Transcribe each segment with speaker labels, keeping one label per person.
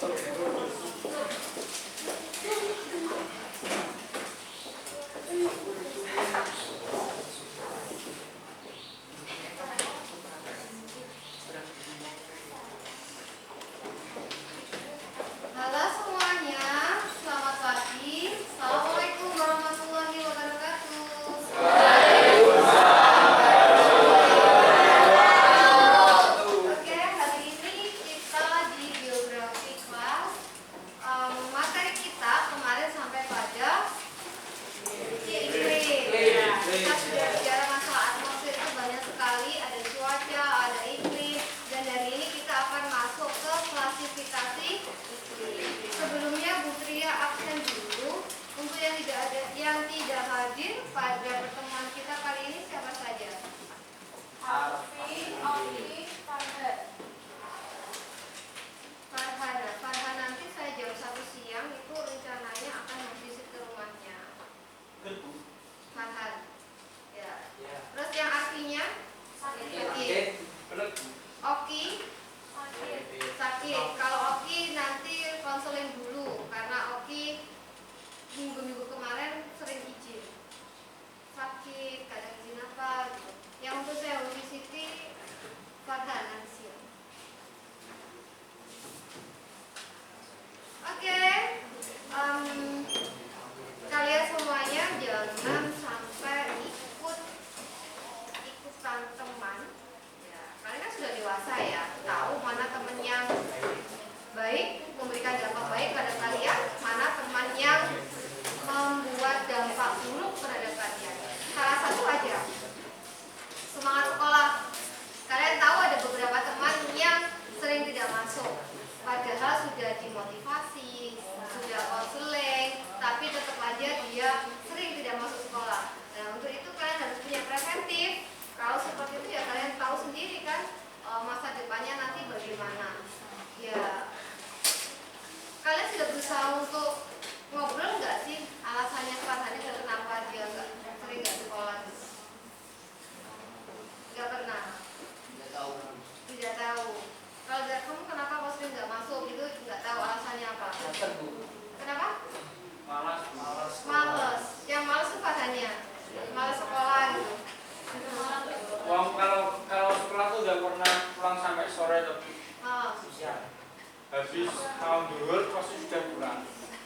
Speaker 1: Halo semuanya, selamat pagi. Assalamualaikum warahmatullahi wabarakatuh. Oke, hari ini kita di geografi kelas. Materi kita kemarin sampai pada iklim. Kita sudah bicara masalah atmosfer itu banyak sekali, ada cuaca, ada iklim, dan hari ini kita akan masuk ke klasifikasi iklim. Sebelumnya Bu Tria absen dulu. Untuk yang tidak hadir pada pertemuan kita kali ini siapa saja? Arfi, Oki, Farhan nanti saya jam 1 siang itu rencananya akan visit ke rumahnya. Farhan. Ya. Terus yang artinya? Sakit. Oki sakit. Kalau Oki nanti konseling dulu karena Oki minggu-minggu kemarin sering izin sakit, kadang izin apa gitu. Yang untuk saya visiti Farhan nanti siang. Oke. Kalian semuanya jangan sampai ikutan teman. Ya, kalian kan sudah dewasa ya, tahu mana teman yang baik, memberikan dampak baik pada kalian, mana teman yang membuat dampak buruk terhadap kalian. Salah satu aja, semangat sekolah. Kalian tahu ada beberapa teman yang sering tidak masuk, padahal sudah dimotivasi, sudah konseling, tapi tetap aja dia sering tidak masuk sekolah. Nah, untuk itu kalian harus punya preventif. Kalau seperti itu ya kalian tahu sendiri kan masa depannya nanti bagaimana. Ya, kalian sudah berusaha untuk ngobrol nggak sih alasannya Farhan itu kenapa dia sering nggak sekolah? Nggak pernah. Tidak tahu. Kalau dari kamu kenapa kau sering nggak masuk itu nggak tahu alasannya apa? Kenapa? Malas. Yang malas itu Farhannya. Malas sekolah gitu.
Speaker 2: Kalau sekolah tuh udah pernah pulang sampai sore tapi habis tahun duhur pasti sudah pulang.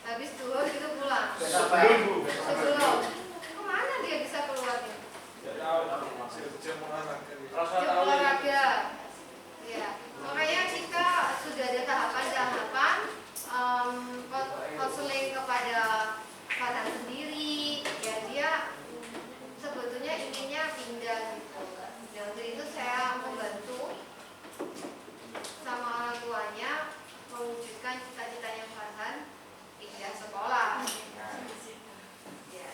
Speaker 1: Habis duhur itu pulang.
Speaker 2: Sebelum
Speaker 1: Kemana dia bisa keluarnya?
Speaker 2: tidak tahu. Rasa tahu.
Speaker 1: Olahraga. Ya. Makanya kita sudah ada tahapan-tahapan konseling kepada Farhan sendiri. Ya dia sebetulnya inginnya pindah gitu. Dan untuk itu saya membantu sama orang tuanya mewujudkan cita-citanya Farhan pindah sekolah. Ya,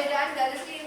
Speaker 1: perbedaan dari sini